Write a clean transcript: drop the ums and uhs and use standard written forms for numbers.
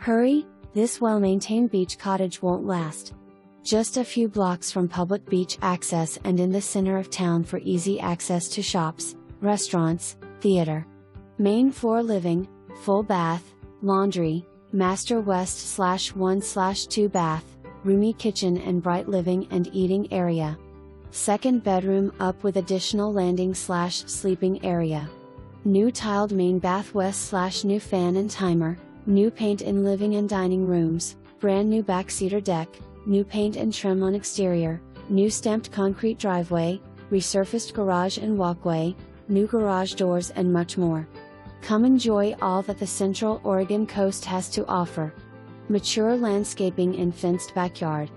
Hurry, this well-maintained beach cottage won't last. Just a few blocks from public beach access and in the center of town for easy access to shops, restaurants, theater. Main floor living, full bath, laundry, master west/1/2 bath, roomy kitchen and bright living and eating area. Second bedroom up with additional landing/sleeping area. New tiled main bath west/new fan and timer, new paint in living and dining rooms, brand new back cedar deck, new paint and trim on exterior, new stamped concrete driveway, resurfaced garage and walkway, new garage doors and much more. Come enjoy all that the Central Oregon coast has to offer. Mature landscaping and fenced backyard.